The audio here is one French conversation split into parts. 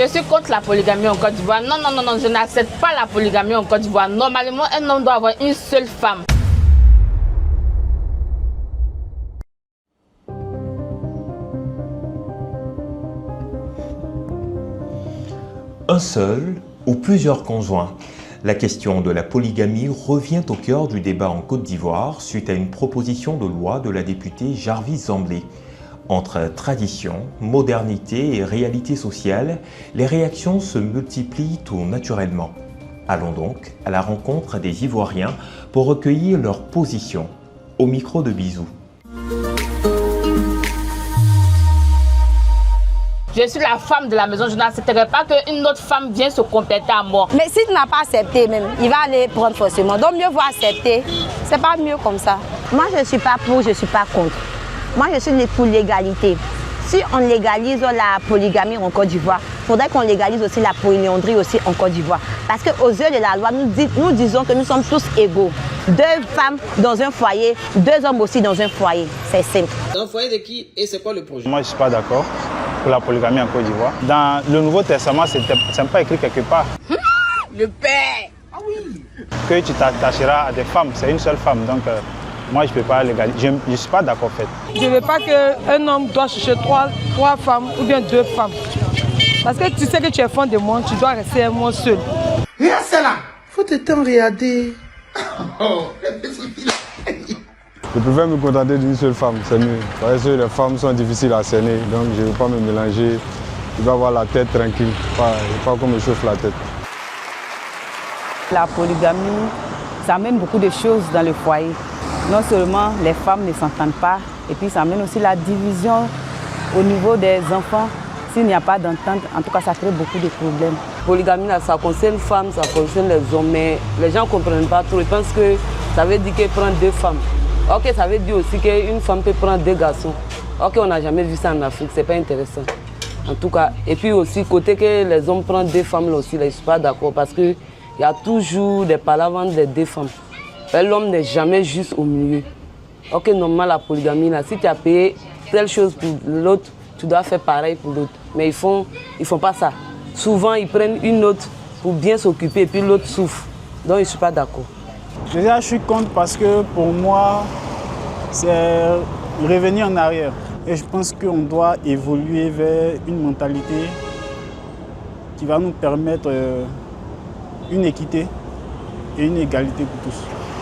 Je suis contre la polygamie en Côte d'Ivoire. Non, non, non, non, je n'accepte pas la polygamie en Côte d'Ivoire. Normalement, un homme doit avoir une seule femme. Un seul ou plusieurs conjoints? La question de la polygamie revient au cœur du débat en Côte d'Ivoire suite à une proposition de loi de la députée Jarvis Zamblé. Entre tradition, modernité et réalité sociale, les réactions se multiplient tout naturellement. Allons donc à la rencontre des Ivoiriens pour recueillir leur position. Au micro de Bisou. Je suis la femme de la maison, je n'accepterai pas qu'une autre femme vienne se compléter à moi. Mais si tu n'as pas accepté même, il va aller prendre forcément. Donc mieux vaut accepter, c'est pas mieux comme ça. Moi je ne suis pas pour, je ne suis pas contre. Moi je suis pour l'égalité. Si on légalise la polygamie en Côte d'Ivoire, il faudrait qu'on légalise aussi la polyandrie aussi en Côte d'Ivoire. Parce qu'aux yeux de la loi, nous disons que nous sommes tous égaux. 2 femmes dans un foyer, 2 hommes aussi dans un foyer. C'est simple. Dans un foyer de qui et c'est quoi le projet? Moi je ne suis pas d'accord pour la polygamie en Côte d'Ivoire. Dans le Nouveau Testament, ce n'est pas écrit quelque part. Le père! Ah oui! Que tu t'attacheras à des femmes, c'est une seule femme. Donc moi je ne peux pas légaliser. Je ne suis pas d'accord en fait. Je ne veux pas qu'un homme doit chercher 3 femmes ou bien 2 femmes. Parce que tu sais que tu es fond de moi, tu dois rester un moi seul. Regarde celle-là! Faut te temps regarder. Je préfère me contenter d'une seule femme, c'est mieux. Parce que les femmes sont difficiles à cerner, donc je ne veux pas me mélanger. Je dois avoir la tête tranquille, pas qu'on me chauffe la tête. La polygamie, ça amène beaucoup de choses dans le foyer. Non seulement les femmes ne s'entendent pas, et puis ça amène aussi la division au niveau des enfants. S'il n'y a pas d'entente, en tout cas, ça crée beaucoup de problèmes. Polygamie, là, ça concerne les femmes, ça concerne les hommes, mais les gens ne comprennent pas trop. Ils pensent que ça veut dire qu'elle prend 2 femmes. Ok, ça veut dire aussi qu'une femme peut prendre 2 garçons. Ok, on n'a jamais vu ça en Afrique, c'est pas intéressant. En tout cas, et puis aussi, côté que les hommes prennent 2 femmes là aussi, là, je ne suis pas d'accord parce qu'il y a toujours des palavres des 2 femmes. L'homme n'est jamais juste au milieu. Ok, normalement, la polygamie, là, si tu as payé telle chose pour l'autre, tu dois faire pareil pour l'autre. Mais ils font pas ça. Souvent, ils prennent une autre pour bien s'occuper et puis l'autre souffre. Donc, je ne suis pas d'accord. Déjà, je suis contre parce que pour moi, c'est revenir en arrière. Et je pense qu'on doit évoluer vers une mentalité qui va nous permettre une équité et une égalité pour tous.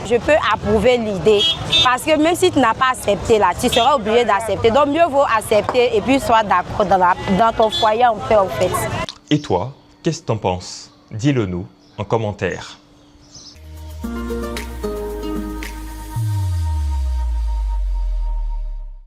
Je peux approuver l'idée parce que même si tu n'as pas accepté là, tu seras obligé d'accepter. Donc mieux vaut accepter et puis sois d'accord dans ton foyer en paix en fait. Et toi, qu'est-ce que t'en penses? Dis-le nous en commentaire.